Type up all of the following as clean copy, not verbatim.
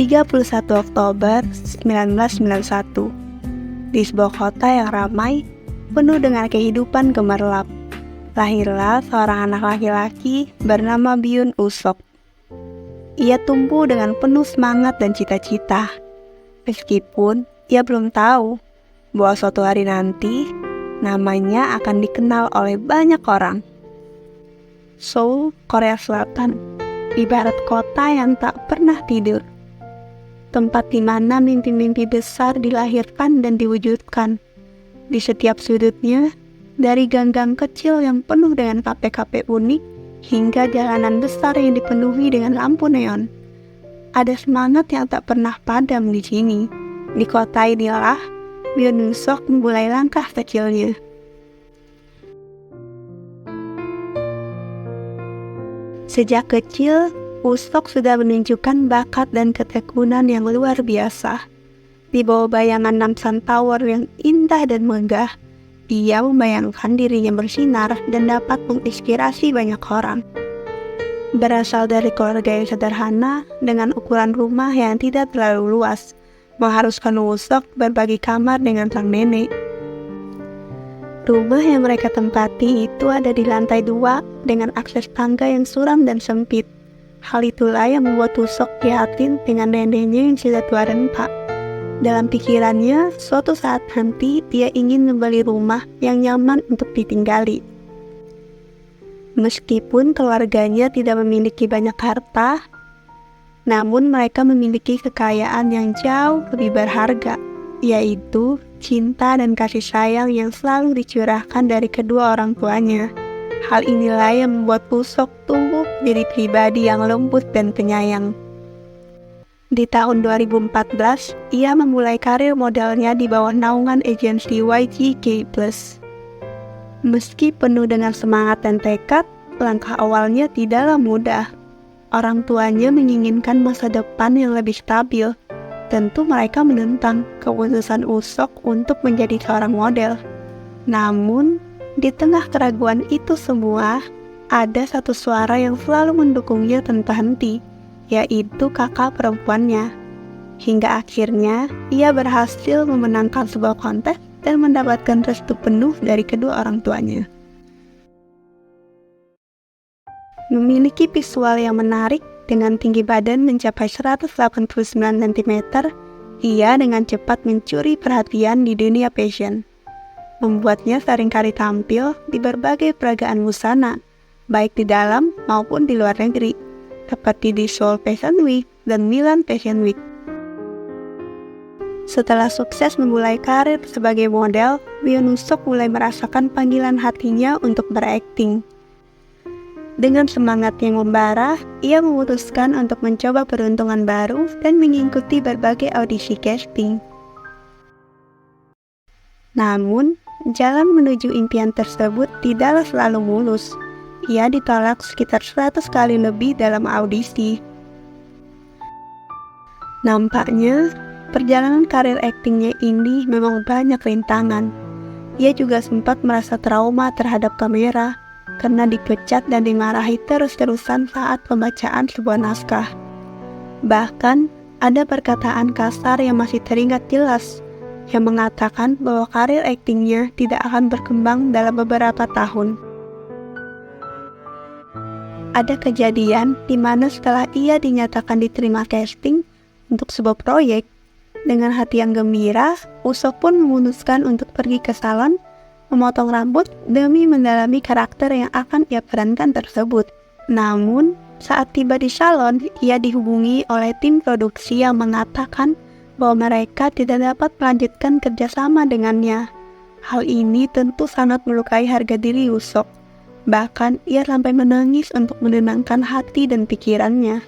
31 Oktober 1991. Di sebuah kota yang ramai, penuh dengan kehidupan gemerlap, lahirlah seorang anak laki-laki bernama Byun Usok. Ia tumbuh dengan penuh semangat dan cita-cita, meskipun ia belum tahu bahwa suatu hari nanti namanya akan dikenal oleh banyak orang. Seoul, Korea Selatan, ibarat kota yang tak pernah tidur. Tempat di mana mimpi-mimpi besar dilahirkan dan diwujudkan. Di setiap sudutnya, dari gang-gang kecil yang penuh dengan kafe-kafe unik, hingga jalanan besar yang dipenuhi dengan lampu neon. Ada semangat yang tak pernah padam di sini. Di kota inilah, Byun Usok memulai langkah kecilnya. Sejak kecil, Usok sudah menunjukkan bakat dan ketekunan yang luar biasa. Di bawah bayangan Namsan Tower yang indah dan megah, ia membayangkan dirinya bersinar dan dapat menginspirasi banyak orang. Berasal dari keluarga yang sederhana dengan ukuran rumah yang tidak terlalu luas, mengharuskan Usok berbagi kamar dengan sang nenek. Rumah yang mereka tempati itu ada di lantai 2 dengan akses tangga yang suram dan sempit. Hal itulah yang membuat Usok prihatin dengan neneknya yang sudah tua renta. Dalam pikirannya, suatu saat nanti dia ingin membeli rumah yang nyaman untuk ditinggali. Meskipun keluarganya tidak memiliki banyak harta, namun mereka memiliki kekayaan yang jauh lebih berharga, yaitu cinta dan kasih sayang yang selalu dicurahkan dari kedua orang tuanya. Hal inilah yang membuat Usok tumbuh menjadi pribadi yang lembut dan penyayang. Di tahun 2014, ia memulai karir modelnya di bawah naungan agensi YG Plus. Meski penuh dengan semangat dan tekad, langkah awalnya tidaklah mudah. Orang tuanya menginginkan masa depan yang lebih stabil. Tentu mereka menentang keputusan Usok untuk menjadi seorang model. Namun, di tengah keraguan itu semua, ada satu suara yang selalu mendukungnya tanpa henti, yaitu kakak perempuannya. Hingga akhirnya, ia berhasil memenangkan sebuah kontes dan mendapatkan restu penuh dari kedua orang tuanya. Memiliki visual yang menarik dengan tinggi badan mencapai 189 cm, ia dengan cepat mencuri perhatian di dunia fashion. Membuatnya seringkali tampil di berbagai peragaan busana, baik di dalam maupun di luar negeri, seperti di Seoul Fashion Week dan Milan Fashion Week. Setelah sukses memulai karir sebagai model, Byun Usok mulai merasakan panggilan hatinya untuk berakting. Dengan semangat yang membara, ia memutuskan untuk mencoba peruntungan baru dan mengikuti berbagai audisi casting. Namun, jalan menuju impian tersebut tidaklah selalu mulus. Ia ditolak sekitar 100 kali lebih dalam audisi. Nampaknya, perjalanan karir aktingnya ini memang banyak rintangan. Ia juga sempat merasa trauma terhadap kamera, karena dipecat dan dimarahi terus-terusan saat pembacaan sebuah naskah. Bahkan, ada perkataan kasar yang masih teringat jelas, yang mengatakan bahwa karir aktingnya tidak akan berkembang dalam beberapa tahun. Ada kejadian di mana setelah ia dinyatakan diterima casting untuk sebuah proyek, dengan hati yang gembira, Usok pun memutuskan untuk pergi ke salon, memotong rambut demi mendalami karakter yang akan ia perankan tersebut. Namun, saat tiba di salon, ia dihubungi oleh tim produksi yang mengatakan bahwa mereka tidak dapat melanjutkan kerjasama dengannya. Hal ini tentu sangat melukai harga diri Usok. Bahkan, ia sampai menangis untuk menenangkan hati dan pikirannya,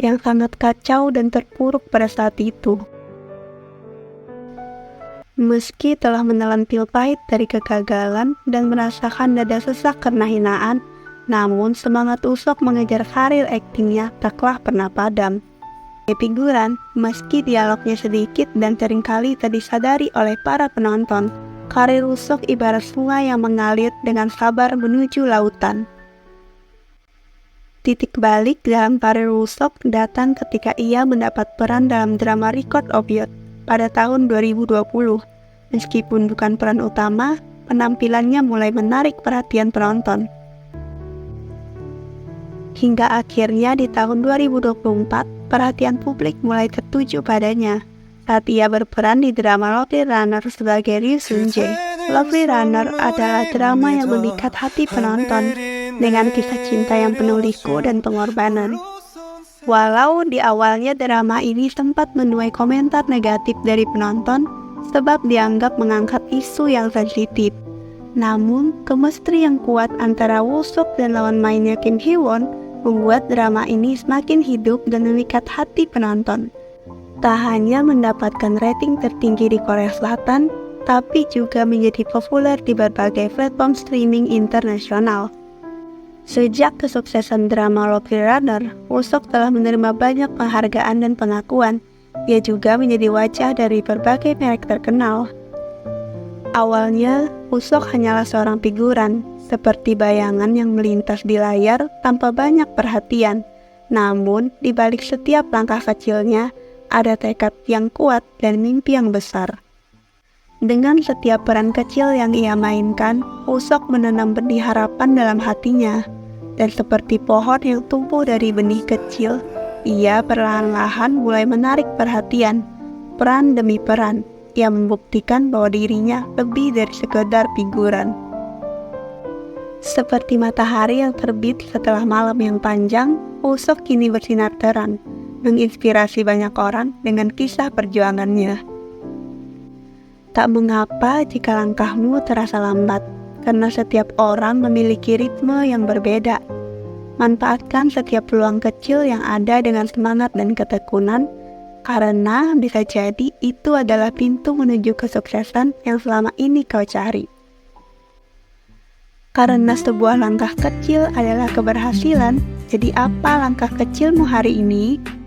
yang sangat kacau dan terpuruk pada saat itu. Meski telah menelan pil pahit dari kegagalan dan merasakan dada sesak karena hinaan, namun semangat Usok mengejar karir aktingnya taklah pernah padam. Figuran, meski dialognya sedikit dan seringkali tak disadari oleh para penonton, karir Usok ibarat sungai yang mengalir dengan sabar menuju lautan. Titik balik dalam karir Wusok datang ketika ia mendapat peran dalam drama Record of Youth pada tahun 2020. Meskipun bukan peran utama, penampilannya mulai menarik perhatian penonton. Hingga akhirnya di tahun 2024, perhatian publik mulai tertuju padanya saat ia berperan di drama Lovely Runner sebagai Ryu Sunjae. Lovely Runner adalah drama yang memikat hati penonton dengan kisah cinta yang penuh liku dan pengorbanan. Walau di awalnya drama ini sempat menuai komentar negatif dari penonton sebab dianggap mengangkat isu yang sensitif. Namun, chemistry yang kuat antara Woo-seok dan lawan mainnya Kim Hee-won membuat drama ini semakin hidup dan memikat hati penonton. Tak hanya mendapatkan rating tertinggi di Korea Selatan, tapi juga menjadi populer di berbagai platform streaming internasional. Sejak kesuksesan drama Lovely Runner, Woo-seok telah menerima banyak penghargaan dan pengakuan. Dia juga menjadi wajah dari berbagai merek terkenal. Awalnya, Woo-seok hanyalah seorang figuran, seperti bayangan yang melintas di layar tanpa banyak perhatian. Namun, di balik setiap langkah kecilnya, ada tekad yang kuat dan mimpi yang besar. Dengan setiap peran kecil yang ia mainkan, Woo-seok menanam benih harapan dalam hatinya. Dan seperti pohon yang tumbuh dari benih kecil, ia perlahan-lahan mulai menarik perhatian. Peran demi peran, ia membuktikan bahwa dirinya lebih dari sekedar figuran. Seperti matahari yang terbit setelah malam yang panjang, Woo-seok kini bersinar terang, menginspirasi banyak orang dengan kisah perjuangannya. Tak mengapa jika langkahmu terasa lambat, karena setiap orang memiliki ritme yang berbeda. Manfaatkan setiap peluang kecil yang ada dengan semangat dan ketekunan, karena bisa jadi itu adalah pintu menuju kesuksesan yang selama ini kau cari. Karena sebuah langkah kecil adalah keberhasilan, jadi apa langkah kecilmu hari ini?